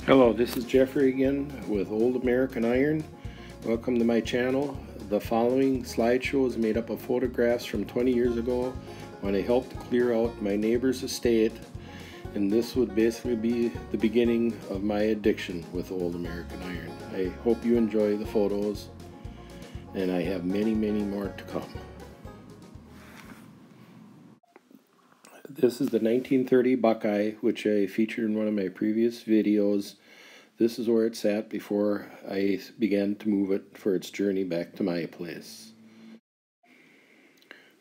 Hello, this is Jeffrey again with Old American Iron. Welcome to my channel. The following slideshow is made up of photographs from 20 years ago when I helped clear out my neighbor's estate, and this would basically be the beginning of my addiction with Old American Iron. I hope you enjoy the photos, and I have many more to come. This is the 1930 Buckeye, which I featured in one of my previous videos. This is where it's at before I began to move it for its journey back to my place.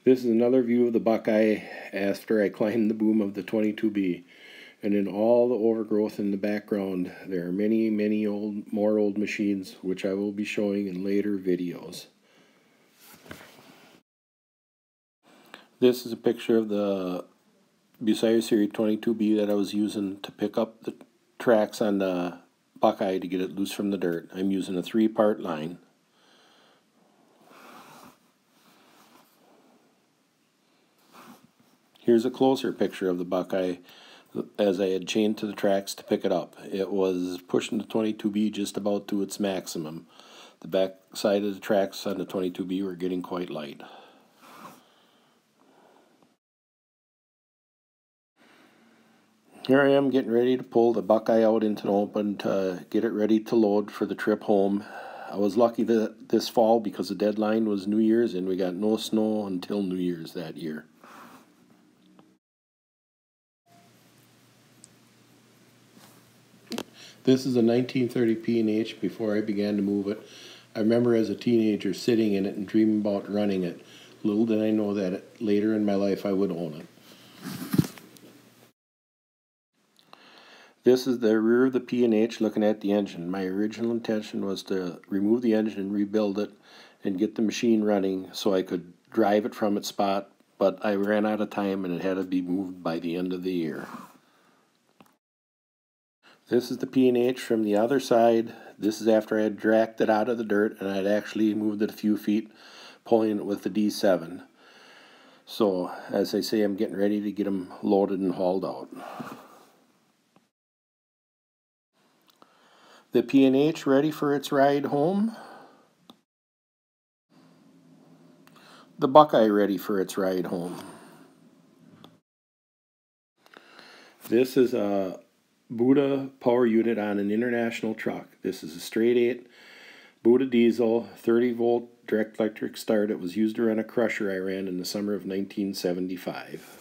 This is another view of the Buckeye after I climbed the boom of the 22B. And in all the overgrowth in the background, there are many more old machines which I will be showing in later videos. This is a picture of the BUCYRUS Series 22B that I was using to pick up the tracks on the Buckeye to get it loose from the dirt. I'm using a 3-part line. Here's a closer picture of the Buckeye as I had chained to the tracks to pick it up. It was pushing the 22B just about to its maximum. The back side of the tracks on the 22B were getting quite light. Here I am getting ready to pull the Buckeye out into the open to get it ready to load for the trip home. I was lucky that this fall because the deadline was New Year's and we got no snow until New Year's that year. This is a 1930 P&H before I began to move it. I remember as a teenager sitting in it and dreaming about running it. Little did I know that later in my life I would own it. This is the rear of the P&H looking at the engine. My original intention was to remove the engine and rebuild it and get the machine running so I could drive it from its spot, but I ran out of time and it had to be moved by the end of the year. This is the P&H from the other side. This is after I had dragged it out of the dirt and I had actually moved it a few feet, pulling it with the D7. So, as I say, I'm getting ready to get them loaded and hauled out. The P&H ready for its ride home. The Buckeye ready for its ride home. This is a BUDA power unit on an international truck. This is a straight 8 BUDA diesel, 30 volt direct electric start. It was used to run a crusher I ran in the summer of 1975.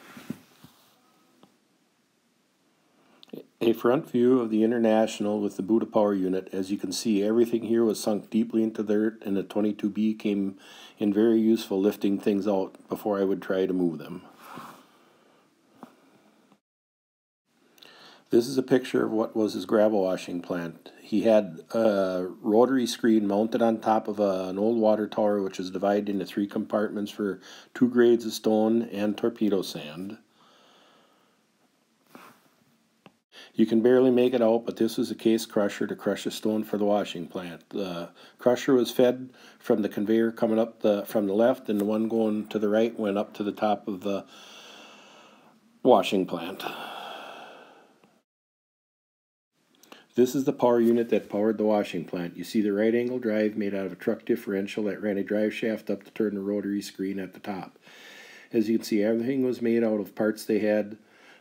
A front view of the International with the BUDA power unit. As you can see, everything here was sunk deeply into the dirt, and the 22B came in very useful lifting things out before I would try to move them. This is a picture of what was his gravel washing plant. He had a rotary screen mounted on top of an old water tower, which is divided into 3 compartments for 2 grades of stone and torpedo sand. You can barely make it out, but this was a case crusher to crush the stone for the washing plant. The crusher was fed from the conveyor coming up from the left, and the one going to the right went up to the top of the washing plant. This is the power unit that powered the washing plant. You see the right angle drive made out of a truck differential that ran a drive shaft up to turn the rotary screen at the top. As you can see, everything was made out of parts they had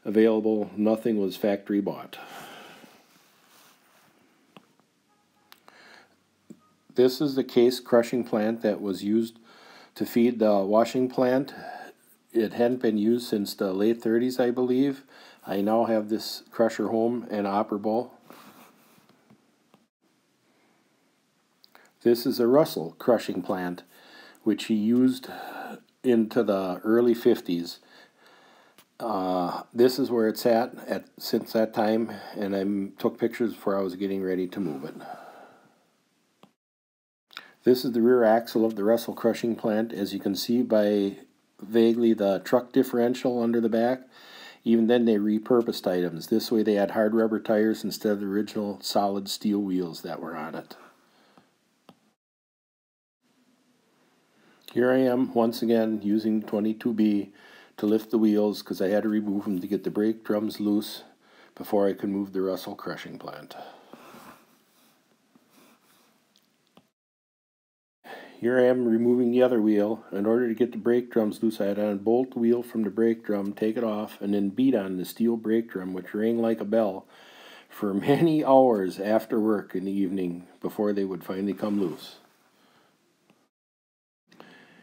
available. Nothing was factory bought. This is the case crushing plant that was used to feed the washing plant. It hadn't been used since the late 30s, I believe. I now have this crusher home and operable. This is a Russell crushing plant, which he used into the early 50s. This is where it's at since that time, and I took pictures before I was getting ready to move it. This is the rear axle of the Russell crushing plant. As you can see by vaguely the truck differential under the back. Even then they repurposed items. This way they had hard rubber tires instead of the original solid steel wheels that were on it. Here I am once again using 22B to lift the wheels because I had to remove them to get the brake drums loose before I could move the Russell crushing plant. Here I am removing the other wheel. In order to get the brake drums loose, I had to unbolt the wheel from the brake drum, take it off, and then beat on the steel brake drum, which rang like a bell, for many hours after work in the evening before they would finally come loose.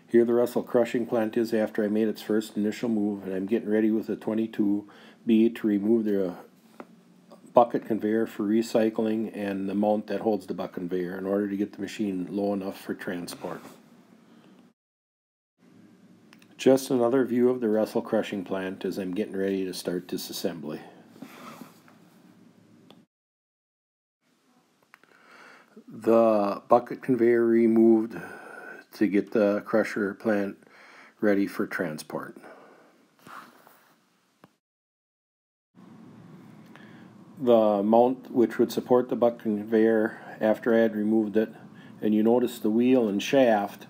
Here the Russell crushing plant is after I made its first initial move, and I'm getting ready with a 22B to remove the bucket conveyor for recycling and the mount that holds the bucket conveyor in order to get the machine low enough for transport. Just another view of the Russell crushing plant as I'm getting ready to start this assembly. The bucket conveyor removed to get the crusher plant ready for transport. The mount which would support the bucket conveyor after I had removed it, and you notice the wheel and shaft,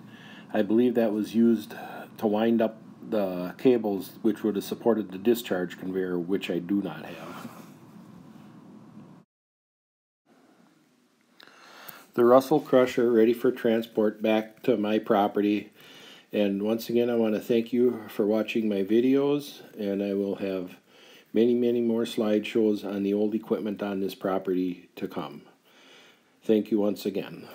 I believe that was used to wind up the cables which would have supported the discharge conveyor, which I do not have. The Russell crusher ready for transport back to my property, and once again I want to thank you for watching my videos, and I will have many more slideshows on the old equipment on this property to come. Thank you once again.